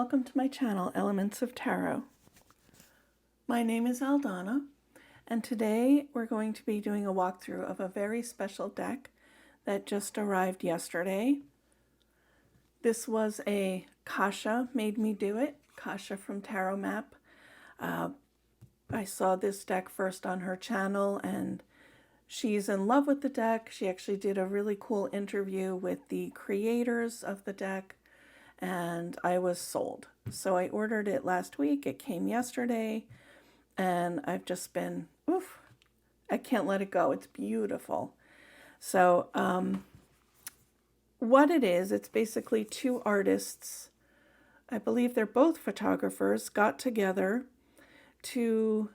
welcome to my channel, Elements of Tarot. My name is Aldana, and today we're going to be doing a walkthrough of a very special deck that just arrived yesterday. This was a Kasha made me do it, Kasha from Tarot Map. I saw this deck first on her channel, and she's in love with the deck. She actually did a really cool interview with the creators of the deck, and I was sold. So I ordered it last week. It came yesterday, and I've just been, I can't let it go. It's beautiful. So what it is, it's basically two artists, I believe they're both photographers, got together to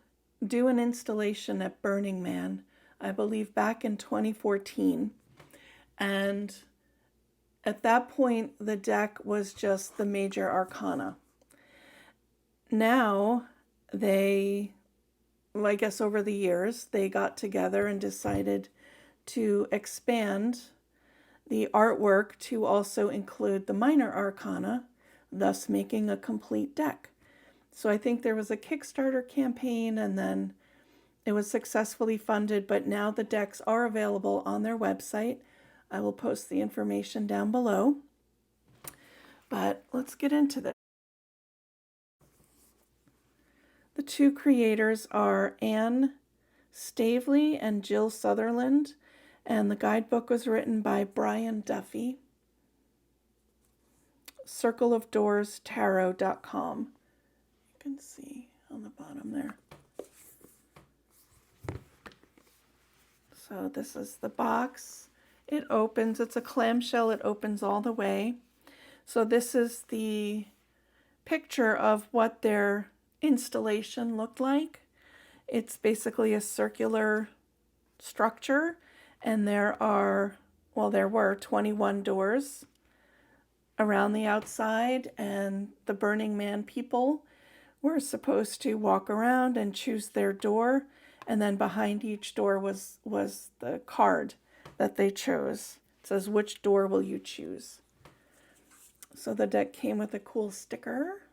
do an installation at Burning Man, I believe back in 2014. And at that point, the deck was just the Major Arcana. Now, I guess over the years, they got together and decided to expand the artwork to also include the Minor Arcana, thus making a complete deck. So I think there was a Kickstarter campaign, and then it was successfully funded, but now the decks are available on their website. I will post the information down below. But let's get into this. The two creators are Anne Staveley and Jill Sutherland, and the guidebook was written by Brian Duffy. circleofdoorstarot.com. You can see on the bottom there. So this is the box. It opens, it's a clamshell, it opens all the way. So this is the picture of what their installation looked like. It's basically a circular structure, and there were 21 doors around the outside, and the Burning Man people were supposed to walk around and choose their door, and then behind each door was the card that they chose. It says, which door will you choose? So the deck came with a cool sticker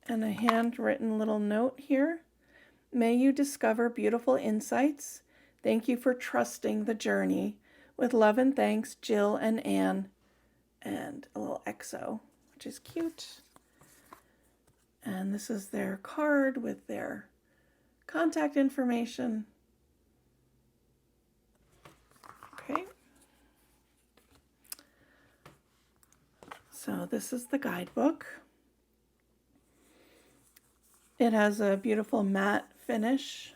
and a handwritten little note here. May you discover beautiful insights. Thank you for trusting the journey. With love and thanks, Jill and Anne. And a little XO, which is cute. And this is their card with their contact information. Okay. So this is the guidebook. It has a beautiful matte finish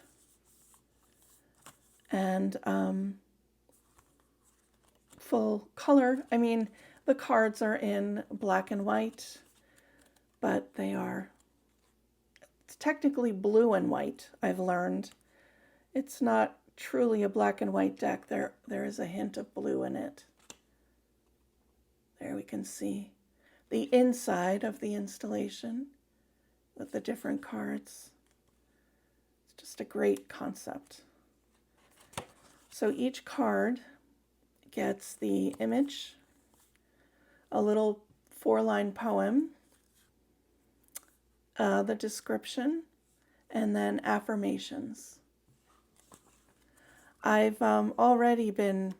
and full color. I mean, the cards are in black and white, but it's technically blue and white, I've learned. It's not truly a black and white deck. There is a hint of blue in it. There we can see the inside of the installation with the different cards. It's just a great concept. So each card gets the image, a little 4-line poem, the description, and then affirmations. I've already been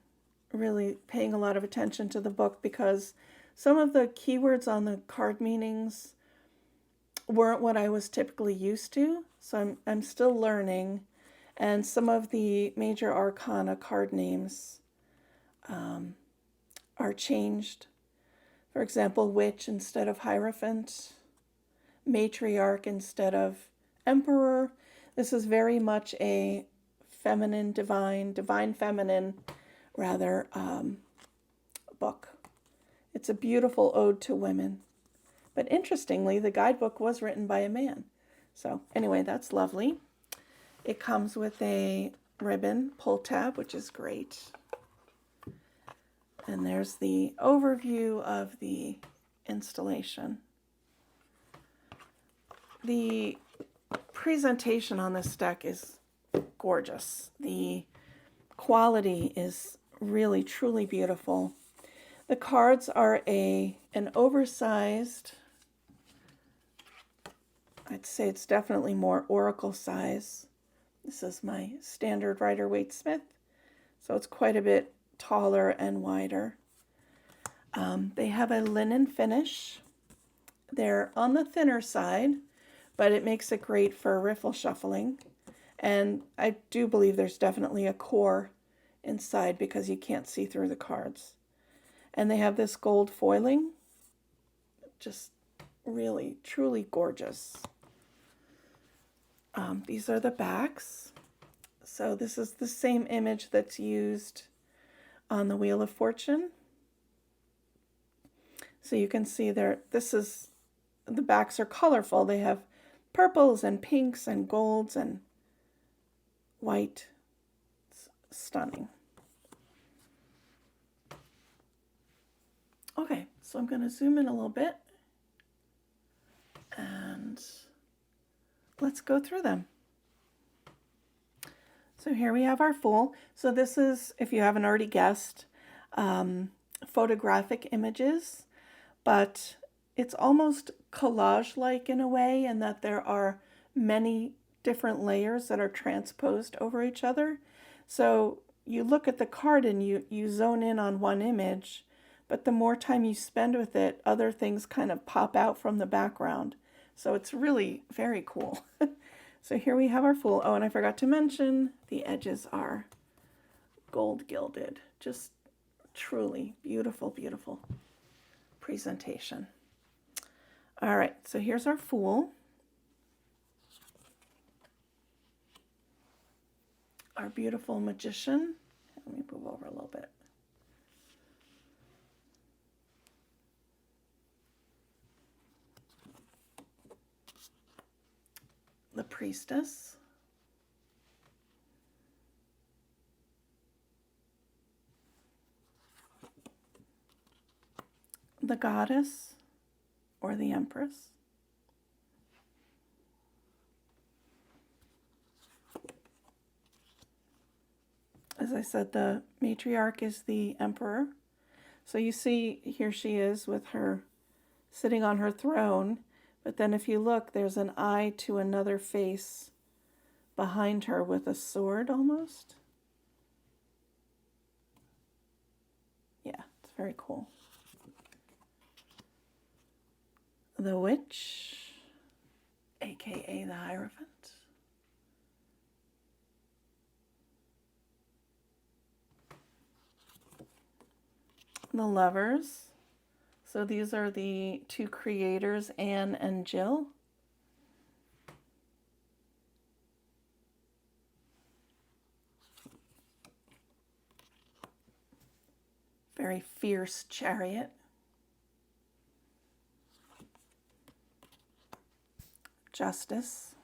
really paying a lot of attention to the book because some of the keywords on the card meanings weren't what I was typically used to. So I'm still learning, and some of the Major Arcana card names are changed. For example, Witch instead of Hierophant, Matriarch instead of Emperor. This is very much a feminine, divine feminine, rather, book. It's a beautiful ode to women. But interestingly, the guidebook was written by a man. So anyway, that's lovely. It comes with a ribbon pull tab, which is great. And there's the overview of the installation. The presentation on this deck is gorgeous. The quality is really, truly beautiful. The cards are an oversized, I'd say it's definitely more oracle size. This is my standard Rider-Waite Smith, so it's quite a bit taller and wider. They have a linen finish. They're on the thinner side, but it makes it great for riffle shuffling. And I do believe there's definitely a core inside because you can't see through the cards. And they have this gold foiling, just really, truly gorgeous. These are the backs. So this is the same image that's used on the Wheel of Fortune. So you can see there, the backs are colorful. They have purples and pinks and golds and white. It's stunning. Okay, so I'm going to zoom in a little bit and let's go through them. So here we have our Fool. So this is, if you haven't already guessed, photographic images, but it's almost collage-like in a way, in that there are many different layers that are transposed over each other. So you look at the card and you zone in on one image, but the more time you spend with it, other things kind of pop out from the background. So it's really very cool. So here we have our Fool. Oh, and I forgot to mention, the edges are gold gilded. Just truly beautiful, beautiful presentation. All right, so here's our Fool. Our beautiful Magician. Let me move over a little bit. The Priestess. The Goddess, or the Empress. As I said, the matriarch is the Emperor. So you see, here she is with her sitting on her throne, but then if you look, there's an eye to another face behind her with a sword almost. Yeah, it's very cool. The Witch, aka the Hierophant. The Lovers. So these are the two creators, Anne and Jill. Very fierce chariot. Justice.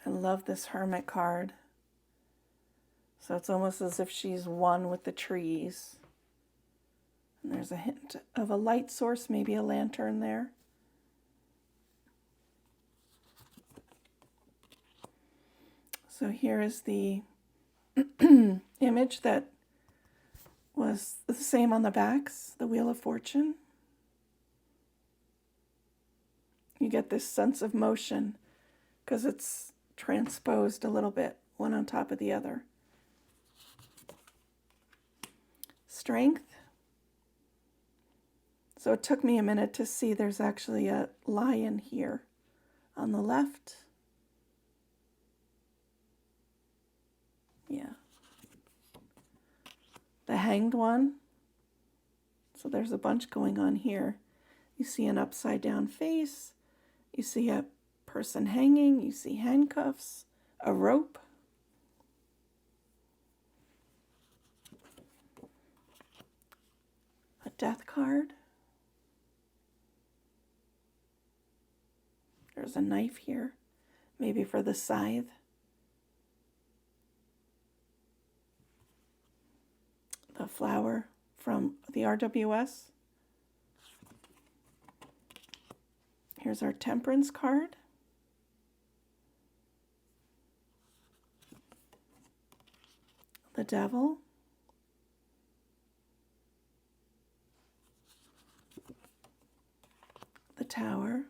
I love this Hermit card. So it's almost as if she's one with the trees. And there's a hint of a light source, maybe a lantern there. So here is the image that was the same on the backs, the Wheel of Fortune. You get this sense of motion because it's transposed a little bit, one on top of the other. Strength. So it took me a minute to see there's actually a lion here on the left. Yeah. The Hanged One. So there's a bunch going on here. You see an upside down face. You see a person hanging. You see handcuffs, a rope. A death card. There's a knife here, maybe for the scythe. The flower from the RWS. Here's our Temperance card. the devil, the tower,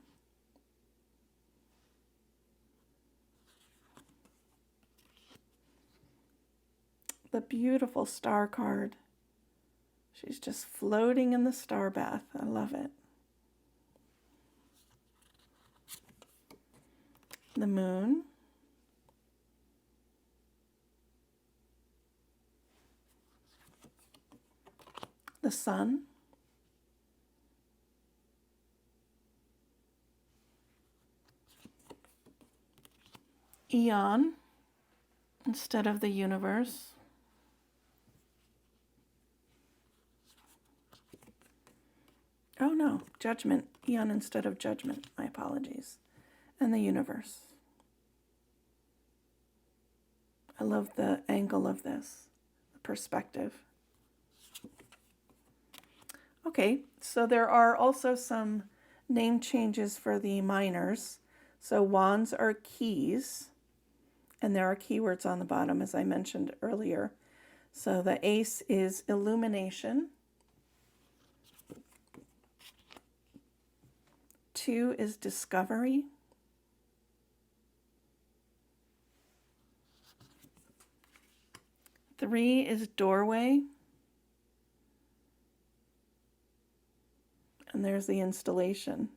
the beautiful star card. She's just floating in the star bath. I love it. The moon, the sun, eon instead of the universe, oh no, judgment, eon instead of judgment, my apologies, and the universe. I love the angle of this, the perspective. Okay, so there are also some name changes for the minors. So wands are keys, and there are keywords on the bottom, as I mentioned earlier. So the ace is illumination. 2 is discovery. 3 is doorway. And there's the installation.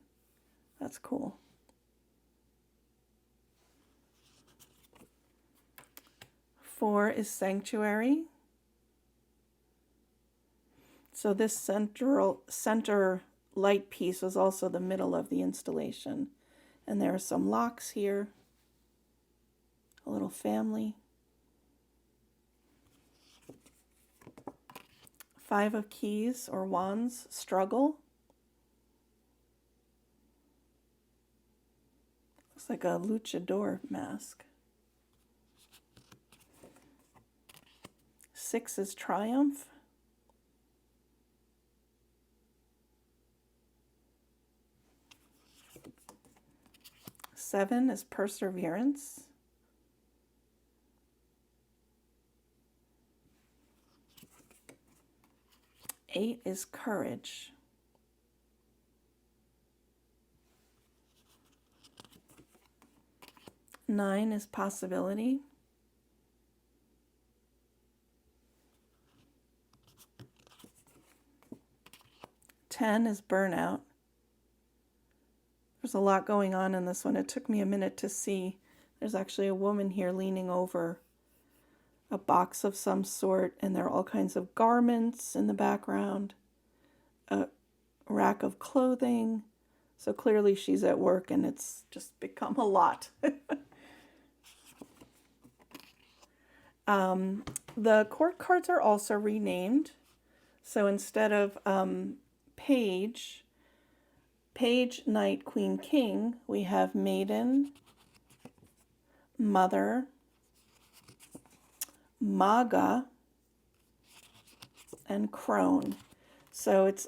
That's cool. 4 is sanctuary. So this center light piece was also the middle of the installation. And there are some locks here. A little family. 5 of keys or wands, struggle. Looks like a luchador mask. 6 is triumph. 7 is perseverance. 8 is courage. 9 is possibility. 10 is burnout. There's a lot going on in this one. It took me a minute to see. There's actually a woman here leaning over a box of some sort, and there are all kinds of garments in the background, a rack of clothing. So clearly she's at work, and it's just become a lot. The court cards are also renamed. So instead of page, knight, queen, king, we have maiden, mother, maga, and crone. So it's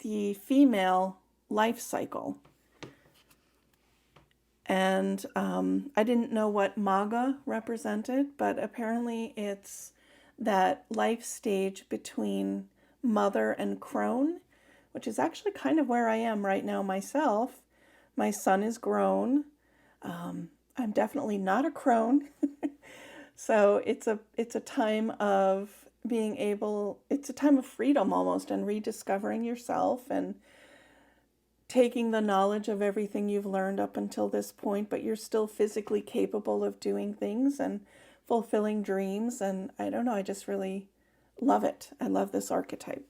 the female life cycle. And I didn't know what maga represented, but apparently it's that life stage between mother and crone, which is actually kind of where I am right now myself. My son is grown. I'm definitely not a crone. So it's a time of being able, it's a time of freedom almost, and rediscovering yourself and taking the knowledge of everything you've learned up until this point, but you're still physically capable of doing things and fulfilling dreams. And I don't know, I just really love it. I love this archetype.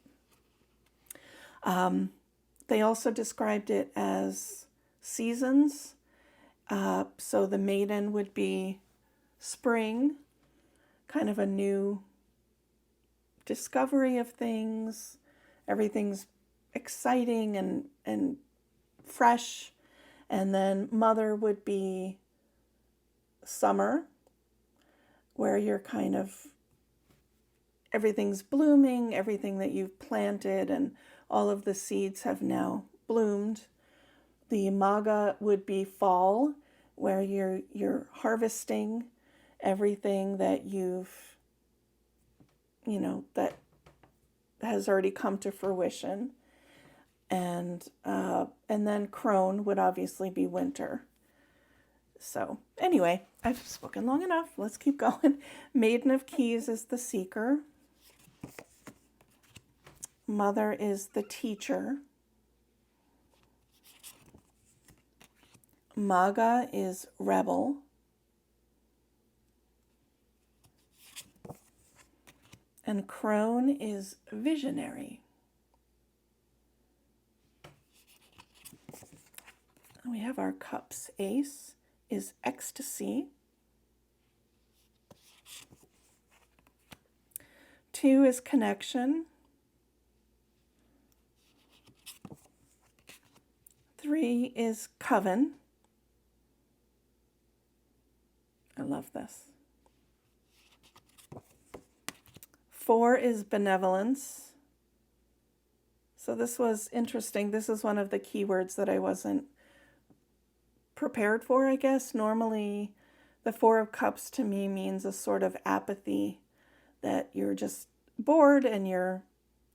They also described it as seasons. So the maiden would be spring, kind of a new discovery of things. Everything's exciting and fresh. And then mother would be summer, where you're kind of, everything's blooming, everything that you've planted and all of the seeds have now bloomed. The maga would be fall, where you're harvesting everything that that has already come to fruition. And then crone would obviously be winter. So anyway, I've spoken long enough. Let's keep going. Maiden of Keys is the seeker. Mother is the teacher. Maga is rebel. And crone is visionary. And we have our cups. Ace is ecstasy. 2 is connection. 3 is coven. I love this. 4 is benevolence. So this was interesting. This is one of the keywords that I wasn't prepared for, I guess. Normally, the 4 of Cups to me means a sort of apathy, that you're just bored and you're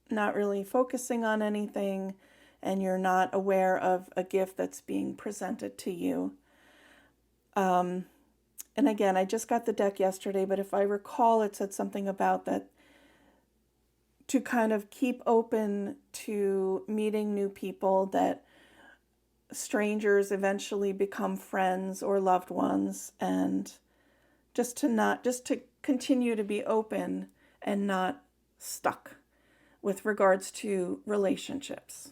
not really focusing on anything and you're not aware of a gift that's being presented to you. And again, I just got the deck yesterday, but if I recall, it said something about that to kind of keep open to meeting new people, that strangers eventually become friends or loved ones, and just to continue to be open and not stuck with regards to relationships.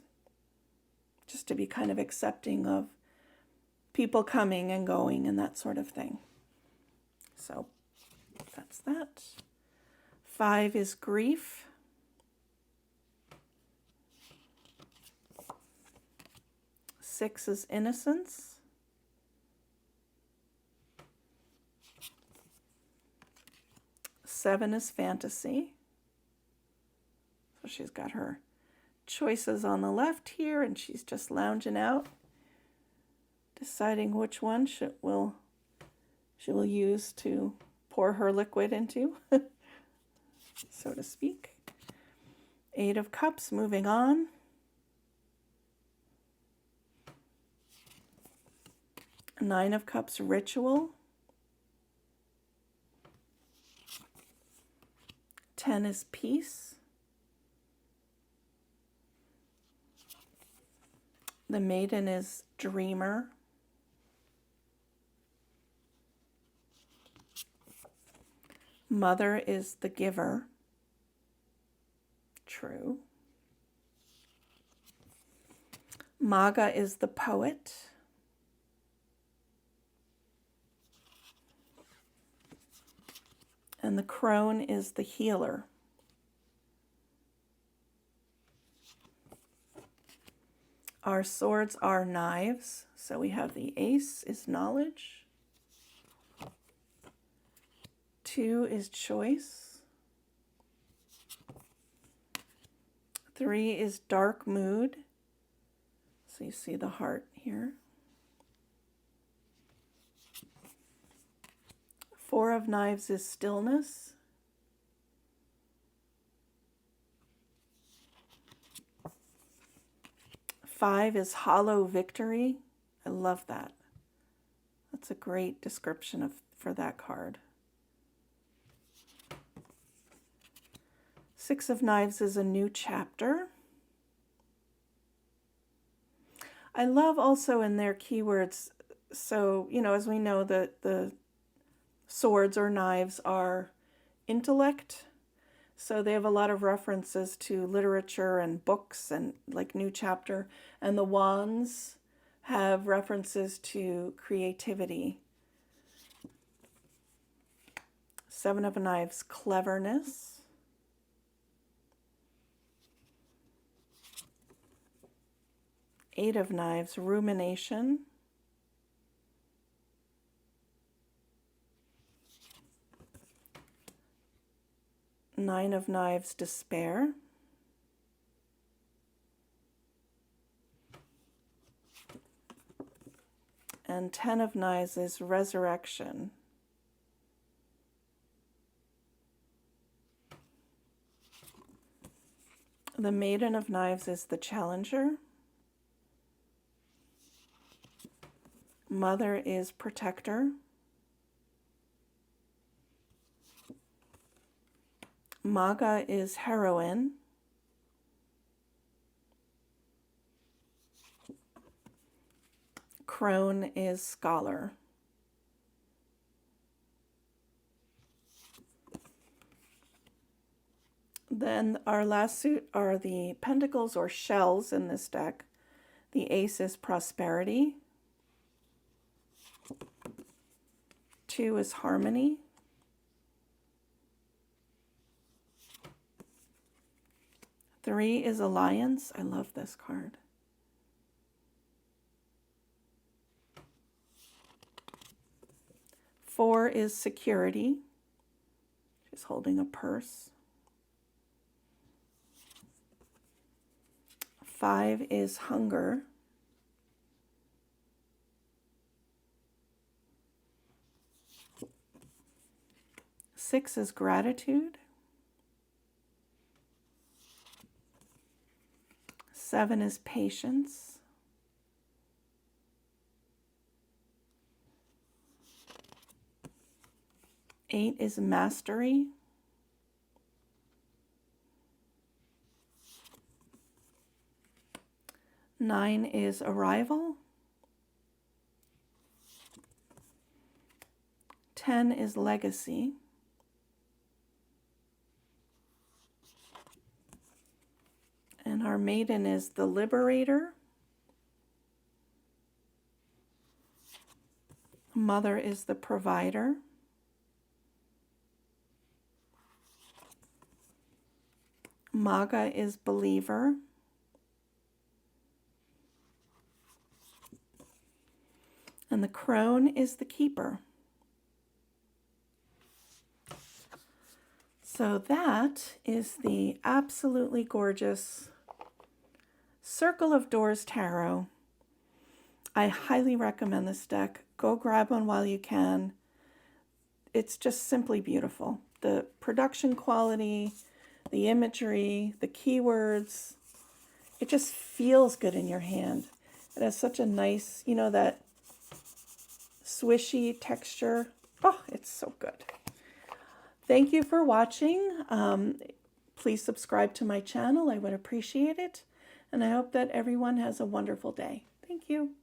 Just to be kind of accepting of people coming and going and that sort of thing. So that's that. 5 is grief. 6 is innocence. 7 is fantasy. So she's got her choices on the left here, and she's just lounging out, deciding which one she will use to pour her liquid into, so to speak. 8 of Cups, moving on. 9 of Cups, ritual. 10 is peace. The Maiden is dreamer. Mother is the giver. True. Maga is the poet. And the crone is the healer. Our swords are knives. So we have the ace is knowledge. 2 is choice. 3 is dark mood. So you see the heart here. 4 of knives is stillness. 5 is hollow victory. I love that. That's a great description for that card. 6 of knives is a new chapter. I love also in their keywords, so, as we know, the swords or knives are intellect. So they have a lot of references to literature and books and like new chapter. And the wands have references to creativity. 7 of knives, cleverness. 8 of knives, rumination. 9 of knives, despair. And 10 of knives is resurrection. The Maiden of Knives is the challenger. Mother is protector. Maga is heroine. Crone is scholar. Then our last suit are the pentacles or shells in this deck. The ace is prosperity. 2 is harmony. 3 is alliance. I love this card. 4 is security. She's holding a purse. 5 is hunger. 6 is gratitude. 7 is patience. 8 is mastery. 9 is arrival. 10 is legacy. And our maiden is the liberator. Mother is the provider. Maga is believer. And the crone is the keeper. So that is the absolutely gorgeous Circle of Doors Tarot. I highly recommend this deck. Go grab one while you can. It's just simply beautiful. The production quality, the imagery, the keywords, it just feels good in your hand. It has such a nice, you know, that swishy texture. Oh, it's so good. Thank you for watching. Please subscribe to my channel. I would appreciate it. And I hope that everyone has a wonderful day. Thank you.